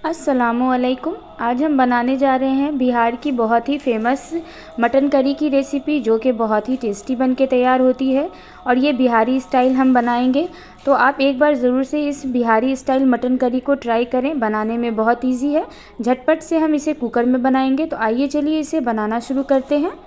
अस्सलामुअलैकुम। आज हम बनाने जा रहे हैं बिहार की बहुत ही फेमस मटन करी की रेसिपी, जो कि बहुत ही टेस्टी बन के तैयार होती है और ये बिहारी स्टाइल हम बनाएंगे। तो आप एक बार ज़रूर से इस बिहारी स्टाइल मटन करी को ट्राई करें। बनाने में बहुत इजी है, झटपट से हम इसे कुकर में बनाएंगे। तो आइए चलिए इसे बनाना शुरू करते हैं।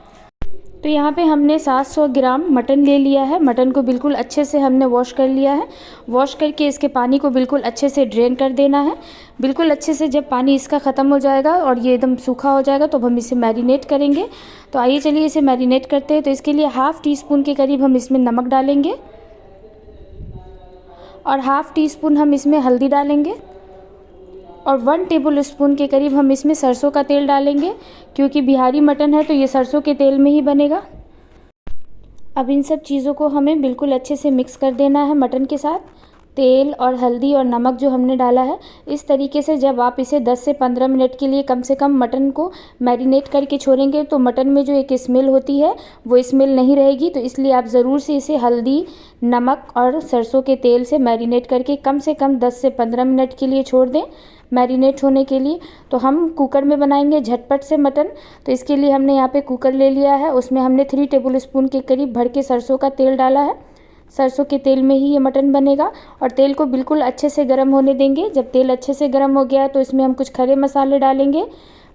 तो यहाँ पे हमने 700 ग्राम मटन ले लिया है। मटन को बिल्कुल अच्छे से हमने वॉश कर लिया है। वॉश करके इसके पानी को बिल्कुल अच्छे से ड्रेन कर देना है। बिल्कुल अच्छे से जब पानी इसका ख़त्म हो जाएगा और ये एकदम सूखा हो जाएगा तो हम इसे मैरिनेट करेंगे। तो आइए चलिए इसे मैरिनेट करते हैं। तो इसके लिए हाफ़ टी स्पून के करीब हम इसमें नमक डालेंगे और हाफ़ टी स्पून हम इसमें हल्दी डालेंगे और 1 टेबल स्पून के करीब हम इसमें सरसों का तेल डालेंगे, क्योंकि बिहारी मटन है तो ये सरसों के तेल में ही बनेगा। अब इन सब चीज़ों को हमें बिल्कुल अच्छे से मिक्स कर देना है मटन के साथ। तेल और हल्दी और नमक जो हमने डाला है, इस तरीके से जब आप इसे 10 से 15 मिनट के लिए कम से कम मटन को मैरिनेट करके छोड़ेंगे तो मटन में जो एक स्मेल होती है वो स्मेल नहीं रहेगी। तो इसलिए आप ज़रूर से इसे हल्दी, नमक और सरसों के तेल से मैरिनेट करके कम से कम 10 से 15 मिनट के लिए छोड़ दें मैरिनेट होने के लिए। तो हम कुकर में बनाएंगे झटपट से मटन। तो इसके लिए हमने यहाँ पे कुकर ले लिया है, उसमें हमने 3 टेबल स्पून के करीब भर के सरसों का तेल डाला है। सरसों के तेल में ही ये मटन बनेगा और तेल को बिल्कुल अच्छे से गर्म होने देंगे। जब तेल अच्छे से गर्म हो गया है तो इसमें हम कुछ खड़े मसाले डालेंगे।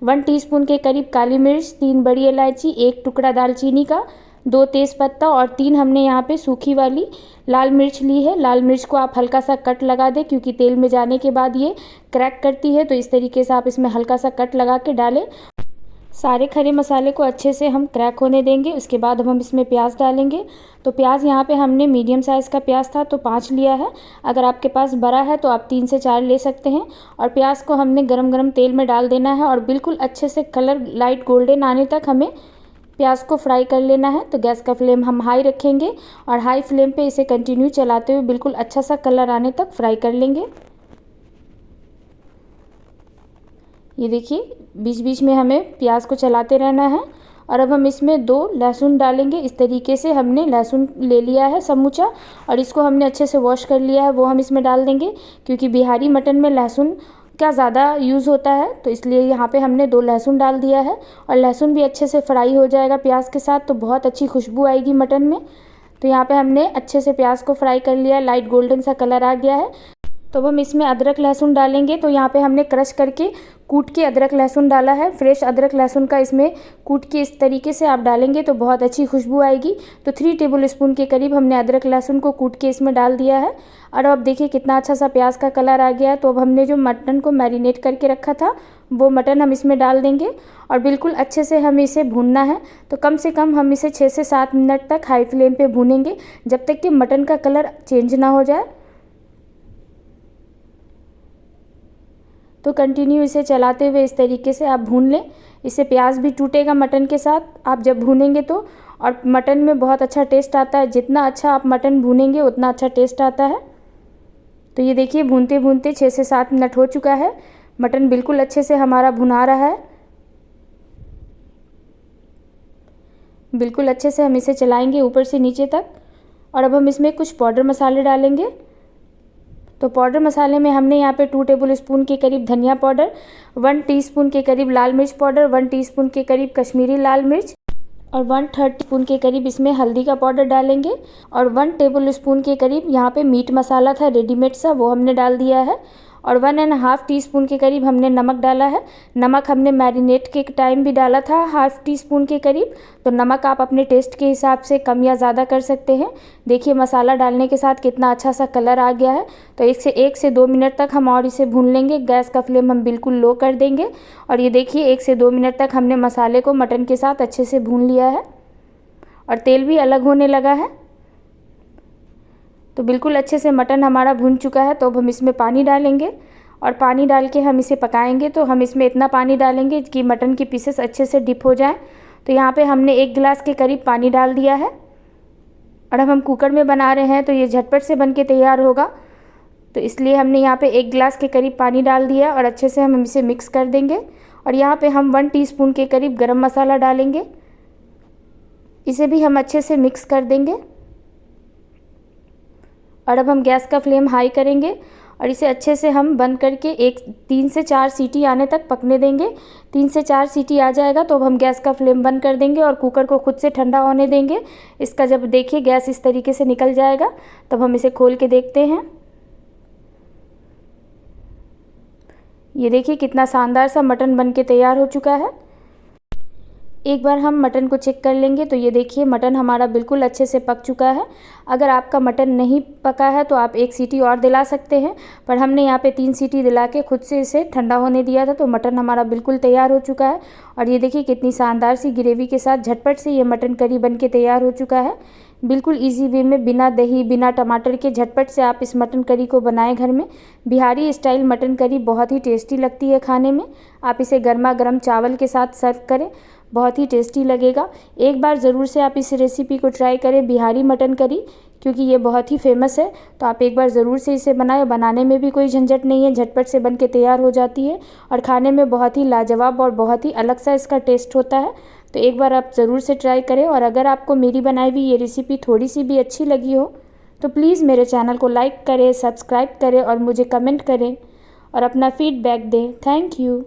1 टीस्पून के करीब काली मिर्च, 3 बड़ी इलायची, 1 टुकड़ा दालचीनी का, 2 तेज़पत्ता और 3 हमने यहाँ पे सूखी वाली लाल मिर्च ली है। लाल मिर्च को आप हल्का सा कट लगा दें, क्योंकि तेल में जाने के बाद ये क्रैक करती है। तो इस तरीके से आप इसमें हल्का सा कट लगा के डालें। सारे खड़े मसाले को अच्छे से हम क्रैक होने देंगे। उसके बाद हम इसमें प्याज डालेंगे। तो प्याज यहाँ पे हमने मीडियम साइज़ का प्याज था तो 5 लिया है। अगर आपके पास बड़ा है तो आप 3 से 4 ले सकते हैं। और प्याज को हमने गरम गरम तेल में डाल देना है और बिल्कुल अच्छे से कलर लाइट गोल्डन आने तक हमें प्याज को फ्राई कर लेना है। तो गैस का फ्लेम हम हाई रखेंगे और हाई फ्लेम पे इसे कंटिन्यू चलाते हुए बिल्कुल अच्छा सा कलर आने तक फ्राई कर लेंगे। ये देखिए, बीच बीच में हमें प्याज को चलाते रहना है। और अब हम इसमें 2 लहसुन डालेंगे। इस तरीके से हमने लहसुन ले लिया है समूचा और इसको हमने अच्छे से वॉश कर लिया है, वो हम इसमें डाल देंगे, क्योंकि बिहारी मटन में लहसुन का ज़्यादा यूज़ होता है। तो इसलिए यहाँ पे हमने 2 लहसुन डाल दिया है और लहसुन भी अच्छे से फ्राई हो जाएगा प्याज के साथ, तो बहुत अच्छी खुशबू आएगी मटन में। तो यहाँ पे हमने अच्छे से प्याज को फ्राई कर लिया, लाइट गोल्डन सा कलर आ गया है। तो अब हम इसमें अदरक लहसुन डालेंगे। तो यहाँ पे हमने क्रश करके कूट के अदरक लहसुन डाला है। फ्रेश अदरक लहसुन का इसमें कूट के इस तरीके से आप डालेंगे तो बहुत अच्छी खुशबू आएगी। तो 3 टेबल स्पून के करीब हमने अदरक लहसुन को कूट के इसमें डाल दिया है। और अब देखिए कितना अच्छा सा प्याज का कलर आ गया है। तो अब हमने जो मटन को मैरिनेट करके रखा था वो मटन हम इसमें डाल देंगे और बिल्कुल अच्छे से हमें इसे भूनना है। तो कम से कम हम इसे 6 से 7 मिनट तक हाई फ्लेम पर भूनेंगे, जब तक कि मटन का कलर चेंज ना हो जाए। तो कंटिन्यू इसे चलाते हुए इस तरीके से आप भून लें। इससे प्याज भी टूटेगा मटन के साथ आप जब भूनेंगे तो, और मटन में बहुत अच्छा टेस्ट आता है। जितना अच्छा आप मटन भूनेंगे उतना अच्छा टेस्ट आता है। तो ये देखिए, भूनते भूनते 6 से 7 मिनट हो चुका है। मटन बिल्कुल अच्छे से हमारा भुना रहा है। बिल्कुल अच्छे से हम इसे चलाएंगे ऊपर से नीचे तक। और अब हम इसमें कुछ पाउडर मसाले डालेंगे। तो पाउडर मसाले में हमने यहाँ पे 2 टेबल स्पून के करीब धनिया पाउडर, 1 टीस्पून के करीब लाल मिर्च पाउडर, 1 टीस्पून के करीब कश्मीरी लाल मिर्च और 1/3 टीस्पून के करीब इसमें हल्दी का पाउडर डालेंगे। और 1 टेबल स्पून के करीब यहाँ पे मीट मसाला था रेडीमेड सा, वो हमने डाल दिया है। और 1.5 टीस्पून के करीब हमने नमक डाला है। नमक हमने मैरिनेट के टाइम भी डाला था हाफ़ टी स्पून के करीब। तो नमक आप अपने टेस्ट के हिसाब से कम या ज़्यादा कर सकते हैं। देखिए मसाला डालने के साथ कितना अच्छा सा कलर आ गया है। तो 1 से 2 मिनट तक हम और इसे भून लेंगे। गैस का फ्लेम हम बिल्कुल लो कर देंगे। और ये देखिए 1 से 2 मिनट तक हमने मसाले को मटन के साथ अच्छे से भून लिया है और तेल भी अलग होने लगा है। तो बिल्कुल अच्छे से मटन हमारा भुन चुका है। तो अब हम इसमें पानी डालेंगे और पानी डाल के हम इसे पकाएंगे। तो हम इसमें इतना पानी डालेंगे कि मटन की पीसेस अच्छे से डिप हो जाएं। तो यहाँ पे हमने 1 गिलास के करीब पानी डाल दिया है और अब हम कुकर में बना रहे हैं तो ये झटपट से बन के तैयार होगा। तो इसलिए हमने यहाँ पे 1 गिलास के करीब पानी डाल दिया और अच्छे से हम इसे मिक्स कर देंगे। और यहाँ पे हम 1 टीस्पून के करीब गरम मसाला डालेंगे, इसे भी हम अच्छे से मिक्स कर देंगे। और अब हम गैस का फ्लेम हाई करेंगे और इसे अच्छे से हम बंद करके 3 से 4 सीटी आने तक पकने देंगे। 3 से 4 सीटी आ जाएगा तो अब हम गैस का फ्लेम बंद कर देंगे और कुकर को खुद से ठंडा होने देंगे। इसका जब देखिए गैस इस तरीके से निकल जाएगा तब हम इसे खोल के देखते हैं। ये देखिए कितना शानदार सा मटन बन के तैयार हो चुका है। एक बार हम मटन को चेक कर लेंगे तो ये देखिए मटन हमारा बिल्कुल अच्छे से पक चुका है। अगर आपका मटन नहीं पका है तो आप 1 सीटी और दिला सकते हैं, पर हमने यहाँ पे 3 सीटी दिला के खुद से इसे ठंडा होने दिया था, तो मटन हमारा बिल्कुल तैयार हो चुका है। और ये देखिए कितनी शानदार सी ग्रेवी के साथ झटपट से ये मटन करी बन के तैयार हो चुका है। बिल्कुल ईजी वे में बिना दही बिना टमाटर के झटपट से आप इस मटन करी को बनाएं घर में। बिहारी स्टाइल मटन करी बहुत ही टेस्टी लगती है खाने में। आप इसे गर्मा गर्म चावल के साथ सर्व करें, बहुत ही टेस्टी लगेगा। एक बार ज़रूर से आप इस रेसिपी को ट्राई करें, बिहारी मटन करी, क्योंकि ये बहुत ही फेमस है। तो आप एक बार ज़रूर से इसे बनाएं। बनाने में भी कोई झंझट नहीं है, झटपट से बन के तैयार हो जाती है और खाने में बहुत ही लाजवाब और बहुत ही अलग सा इसका टेस्ट होता है। तो एक बार आप ज़रूर से ट्राई करें। और अगर आपको मेरी बनाई हुई ये रेसिपी थोड़ी सी भी अच्छी लगी हो तो प्लीज़ मेरे चैनल को लाइक करें, सब्सक्राइब करें और मुझे कमेंट करें और अपना फीडबैक दें। Thank you.